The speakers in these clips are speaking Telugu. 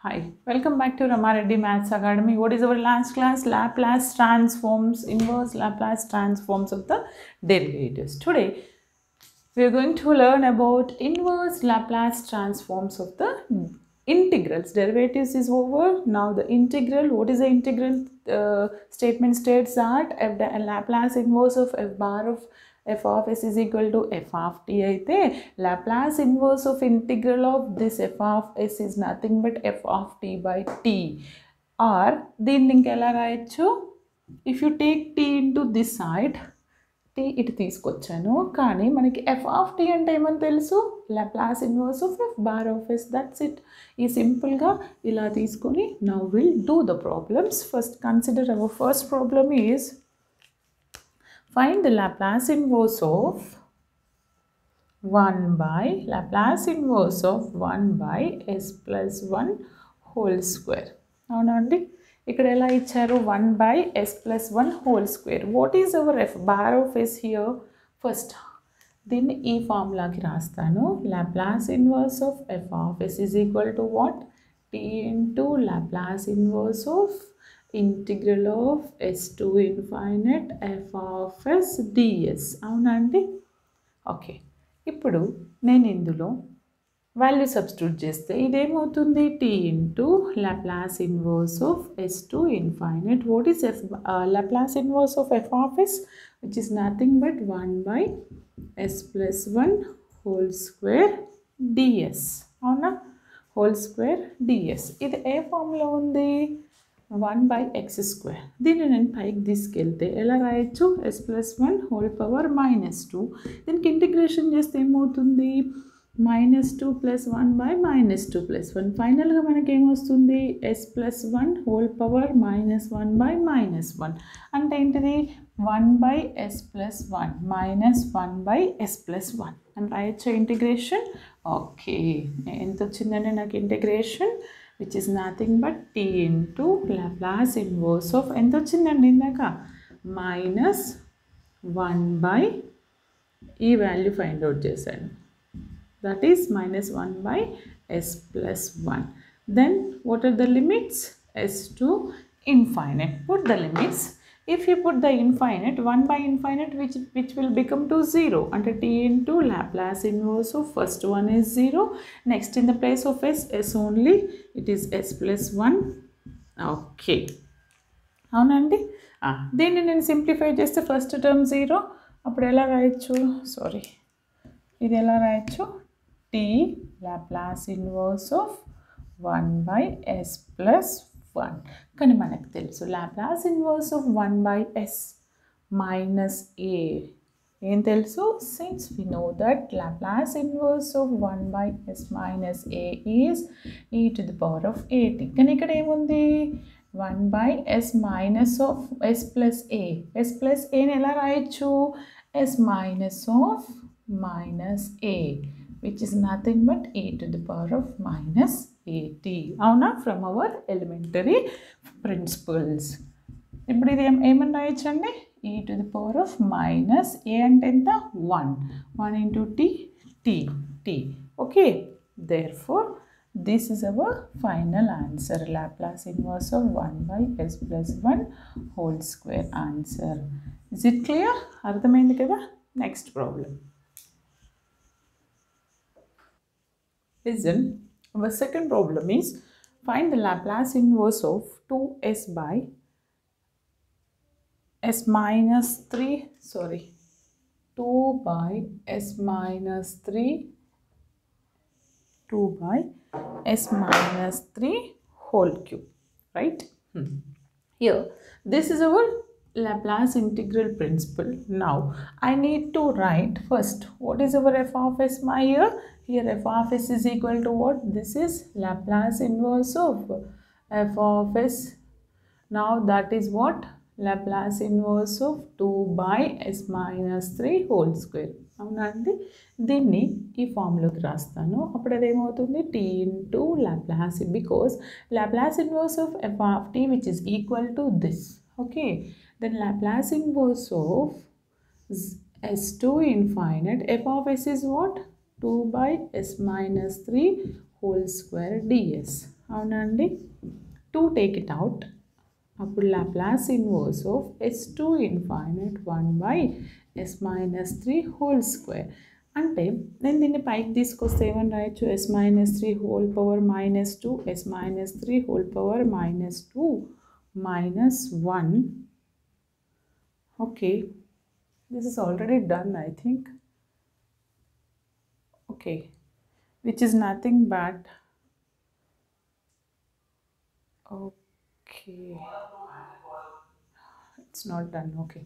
Hi, welcome back to Ramareddy Maths Academy. What is our last class? Laplace transforms, inverse Laplace transforms of the derivatives. Today, we are going to learn about inverse Laplace transforms of the integrals. Derivatives is over. Now the integral, what is the integral? Statement states that f the Laplace inverse of f bar of f of s is equal to f of t అయితే Laplace inverse of integral of this f of s is nothing but f of t by t. Or దీన్ని ఇంకెలా రాయొచ్చు? If you take t into this side, t ఇటు తీసుకొచ్చాను, కానీ మనకి f of t అంటే ఏమని తెలుసు? Laplace inverse of f bar of s. That's it. ఈ సింపుల్గా ఇలా తీసుకొని now we'll do the problems. First consider our first problem is find the Laplace inverse of 1 by Laplace inverse of 1 by s plus 1 whole square. అవునా అండి, ఇక్కడ ఎలా ఇచ్చారు? 1 by s plus 1 whole square. What is our f bar of s here? First దీన్ని ఈ ఫార్ములాకి రాస్తాను. Laplace inverse of f of s is equal to what? t into Laplace inverse of integral of s to infinite f of s ds. అవునా అండి? ఓకే, ఇప్పుడు నేను ఇందులో వాల్యూ సబ్స్టిట్యూట్ చేస్తే ఇదేమవుతుంది? t into Laplace inverse of s to infinite. What is Laplace inverse of f of s? Which is nothing but 1 by s plus 1 whole square ds. అవునా? whole square ds. ఇది ఏ ఫార్ములా ఉంది? 1 by x square. దీన్ని నేను పైకి తీసుకెళ్తే ఎలా రాయొచ్చు? s plus 1 whole power minus 2. దీనికి ఇంటిగ్రేషన్ చేస్తే ఏమవుతుంది? minus 2 plus 1 by minus 2 plus 1. ఫైనల్గా మనకి ఏమొస్తుంది? s plus 1 whole power minus 1 by minus 1. అంటే ఏంటిది? 1 by s plus 1 minus 1 by s plus 1 అని రాయొచ్చు ఇంటిగ్రేషన్. ఓకే, ఎంత వచ్చిందండి నాకు integration? which is nothing but t into Laplace inverse of ఎంత వచ్చిందండి ఇందాక? minus 1 by ఈ వాల్యూ ఫైండ్ అవుట్ చేశాను. that is minus 1 by s plus 1. Then what are the limits? s to infinite. Put the limits. If you put the infinite, 1 by infinite which will become to 0. And t into Laplace inverse of first one is 0. Next in the place of s only, it is s plus 1. Okay. అవునండి, దీన్ని నేను సింప్లిఫై చేస్తే ఫస్ట్ టర్మ్ 0. అప్పుడు ఎలా రాయొచ్చు? సారీ, ఇది ఎలా రాయొచ్చు? t Laplace inverse of 1 by s plus 1. కానీ మనకు తెలుసు Laplace inverse of 1 by s minus a. ఏం తెలుసు? Since we know that Laplace inverse of 1 by s minus a is e to the power of at. కానీ ఇక్కడ ఏముంది? 1 by s minus of s plus a. s plus a ని ఎలా రాయొచ్చు? s minus of minus a, which is nothing but e to the power of minus at. అవునా? From our elementary principles. ఇప్పుడు ఇది ఏమని రాయొచ్చండి? e to the power of minus a అంటే ఎంత? 1 into t. Okay, therefore this is our final answer. Laplace inverse of 1 by s plus 1 whole square answer. Is it clear? అర్థమైంది కదా? Next problem. Listen, our second problem is find the Laplace inverse of 2s by s minus 3, 2 by s minus 3, 2 by s minus 3 whole cube, right? Here, this is our Laplace integral principle. Now, I need to write first what is our f of s here. Here f of s is equal to what? This is Laplace inverse of f of s. Now that is what? Laplace inverse of 2 by s minus 3 whole square. అవునా అండి, దీన్ని ఈ ఫార్ములాకి రాస్తాను. అప్పుడు అదేమవుతుంది? t into Laplace, because Laplace inverse of f of t which is equal to this. Okay, then Laplace inverse of s to infinite f of s is what? 2 by s minus 3 whole square ds. అవునా అండి? 2 టేక్ ఇట్ అవుట్. అప్పుడు Laplace inverse of s2 infinite 1/s-3 whole square. అంటే నేను దీన్ని పైకి తీసుకొస్తే ఏమని రాయొచ్చు? s-3 whole power -2 s-3 whole power -2 -1. Okay, this is already done, I think. Okay, which is nothing but okay, it's not done. Okay,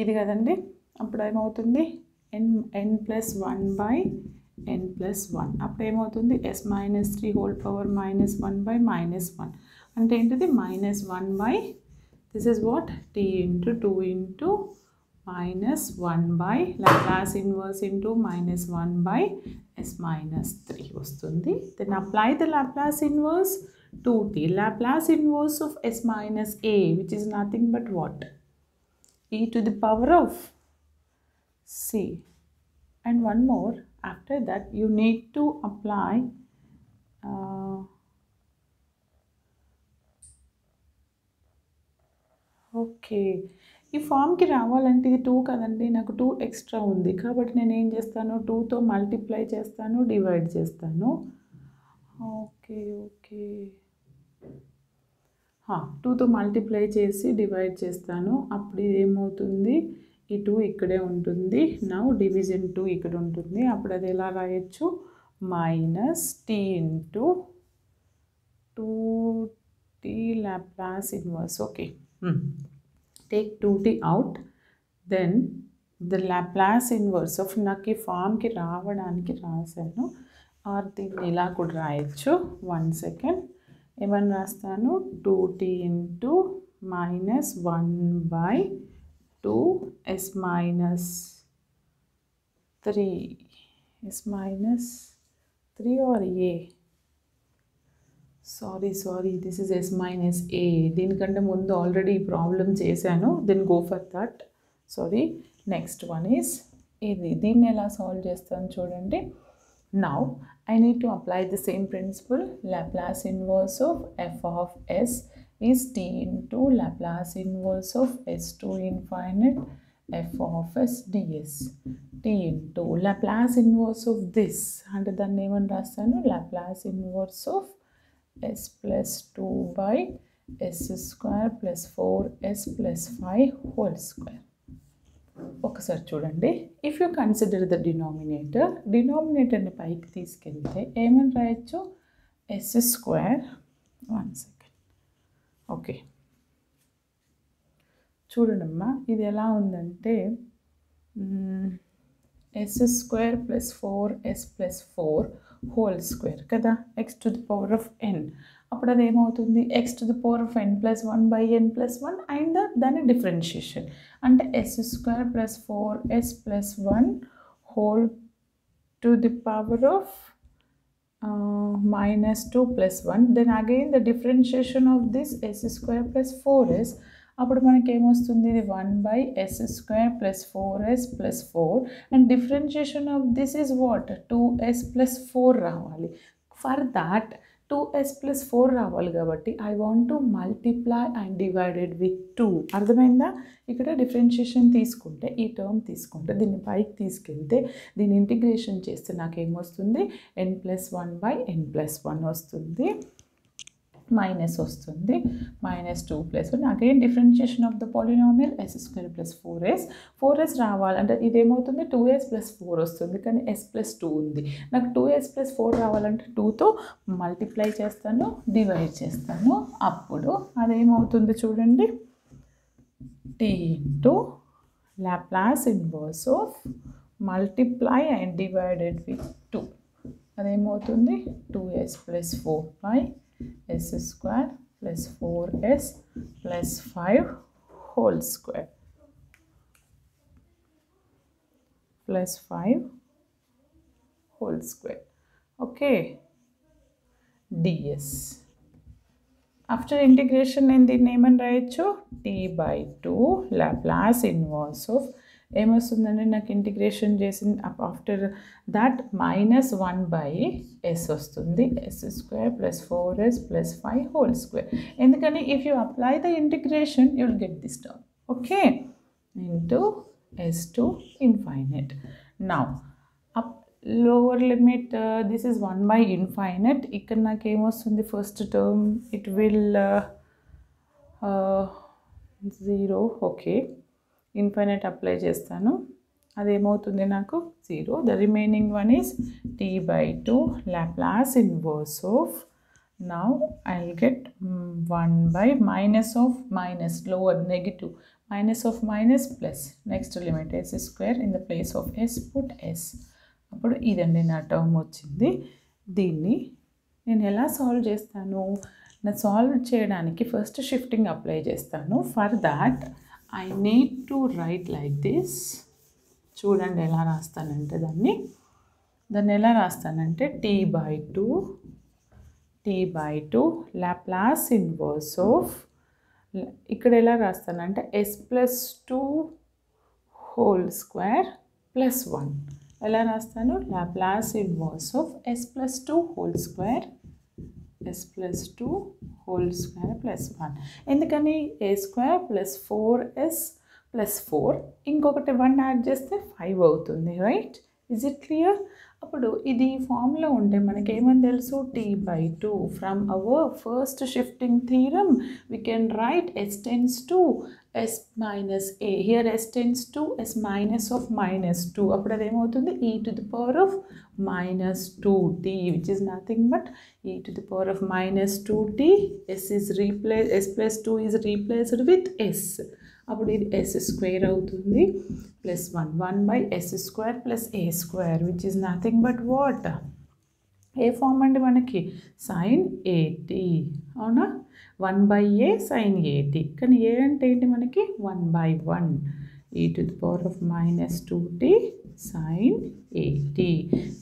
ఇది కదండి. అప్పుడు ఏమవుతుంది? n plus 1/n+1. అప్పుడు ఏమవుతుంది? s-3 హోల్ పవర్ -1/-1 అంటే ఏంటిది? -1 this is what? t into 2 into -1 Laplace inverse into -1/s-3 వస్తుంది. Then apply the Laplace inverse 2t. Laplace inverse of s minus a, which is nothing but what? e to the power of c. And one more, after that you need to apply okay, ఈ ఫామ్కి రావాలంటే ఇది 2 కదండి, నాకు 2 ఎక్స్ట్రా ఉంది కాబట్టి నేను ఏం చేస్తాను? 2తో మల్టిప్లై చేస్తాను, డివైడ్ చేస్తాను. ఓకే ఓకే, 2తో మల్టిప్లై చేసి డివైడ్ చేస్తాను. అప్పుడు ఇది ఏమవుతుంది? ఈ 2 ఇక్కడే ఉంటుంది. నౌ డివిజన్ 2 ఇక్కడ ఉంటుంది. అప్పుడు అది ఎలా రాయొచ్చు? -t into 2t Laplace inverse. Okay, take 2t out, then the Laplace inverse of నాకు ఈ ఫామ్కి రావడానికి రాశాను. ఆర్ దీన్ని ఇలా కూడా రాయొచ్చు. 1 సెకండ్, ఏమని రాస్తాను? 2t into -1/2 s-3 s-3 or a, sorry this is s-a. దీనికంటే ముందు ఆల్రెడీ ప్రాబ్లం చేశాను. Then go for that. Sorry, next one is ఇది. దీన్ని ఎలా సాల్వ్ చేస్తాను చూడండి. Now I need to apply the same principle. Laplace inverse of f of s is t into Laplace inverse of s2 infinite f of s ds. t into Laplace inverse of this అంటే దాన్ని ఏమని రాస్తాను? Laplace inverse of s plus 2/s² plus 4s plus 5 whole square. ఒకసారి చూడండి. ఇఫ్ యూ కన్సిడర్ ద డినామినేటర్ని పైకి తీసుకెళ్తే ఏమని రాయొచ్చు? s². 1 సెకండ్. ఓకే, చూడండమ్మా, ఇది ఎలా ఉందంటే s² plus 4s plus 4 whole square కదా, x to the power of n. అప్పుడు అది ఏమవుతుంది? x to the power of n+1/n+1 and దాని డిఫరెన్షియేషన్ అంటే s² plus 4s plus 1 whole to the power of -2 plus 1. Then again the differentiation of this s² plus 4s. అప్పుడు మనకి ఏమొస్తుంది? ఇది 1/s² plus 4s plus 4 and differentiation of this is what? 2s plus 4 రావాలి. ఫర్ దాట్ 2s plus 4 రావాలి కాబట్టి I want to multiply and divided with 2. అర్థమైందా? ఇక్కడ డిఫరెన్షియేషన్ తీసుకుంటే, ఈ టర్మ్ తీసుకుంటే దీన్ని పైకి తీసుకెళ్తే దీన్ని ఇంటిగ్రేషన్ చేస్తే నాకేమొస్తుంది? n+1/n+1 వస్తుంది, మైనస్ వస్తుంది, -2 plus 1. Again differentiation of the polynomial s² plus 4s రావాలంటే ఇదేమవుతుంది? 2s plus 4 వస్తుంది, కానీ s plus 2 ఉంది. నాకు 2s plus 4 రావాలంటే 2తో మల్టిప్లై చేస్తాను, డివైడ్ చేస్తాను. అప్పుడు అదేమవుతుంది చూడండి? t into Laplace inverse of multiply and divided with 2. అదేమవుతుంది? 2s plus 4/s² plus 4s plus 5 whole square plus 5 whole square. Okay, ds. After integration నేను దీన్ని ఏమని రాయొచ్చు? t/2 Laplace inverse of ఏమొస్తుందండి నాకు ఇంటిగ్రేషన్ చేసిన ఆఫ్టర్ దట్ -1/s వస్తుంది. s² + 4s + 5 whole square. ఎందుకని if you apply the integration you will get this term. Okay, into s to infinite. Now up lower limit, this is 1/infinite. ఇక్కడ నాకు ఏమొస్తుంది first term, it will 0. Okay, infinite apply చేస్తాను, అదేమవుతుంది నాకు 0. The remaining one is t/2 Laplace inverse of. Now I'll get 1 by minus lower negative, minus of minus plus, next limit s² in the place of s put s. అప్పుడు ఇదండి నా టర్మ్ వచ్చింది. దీన్ని నేను ఎలా సాల్వ్ చేస్తాను, నా సాల్వ్ చేయడానికి ఫస్ట్ షిఫ్టింగ్ అప్లై చేస్తాను. For that I need to right like this. చూడండి ఎలా రాస్తానంటే దాన్ని ఎలా రాస్తానంటే t/2 Laplace inverse of, ఇక్కడ ఎలా రాస్తానంటే s+2 హోల్ స్క్వేర్ ప్లస్ 1. ఎలా రాస్తాను, Laplace inverse of s+2 whole square plus 1. ఎందుకని a² + 4s + 4, ఇంకొకటి 1 యాడ్ చేస్తే 5 అవుతుంది, రైట్? Is it clear? అప్పుడు ఇది ఫార్ములా ఉంటే మనకేమని తెలుసు, t/2. From our first shifting theorem we can write s tends to s minus a. Here s tends to s minus of -2. అప్పుడు అదేమవుతుంది, e to the power of -2t, which is nothing but e to the power of -2t. s+2 is replaced with s. అప్పుడు ఇది s² అవుతుంది plus 1/s² + a² which is nothing but what, ఏ ఫామ్ అండి మనకి, sin at. అవునా, 1/a sin at. కానీ ఏ అంటే ఏంటి మనకి 1/1 e to the power of -2t sin at.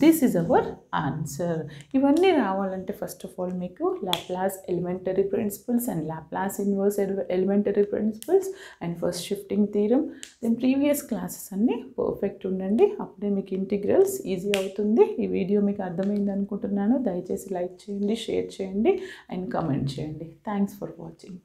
This is our answer. ఇవన్నీ రావాలంటే ఫస్ట్ ఆఫ్ ఆల్ మీకు Laplace elementary principles and Laplace inverse elementary principles and first shifting theorem, then previous classes అన్నీ పర్ఫెక్ట్ ఉండండి. అప్పుడే మీకు ఇంటిగ్రల్స్ ఈజీ అవుతుంది. ఈ వీడియో మీకు అర్థమైంది అనుకుంటున్నాను. దయచేసి లైక్ చేయండి, షేర్ చేయండి అండ్ కమెంట్ చేయండి. Thanks for watching.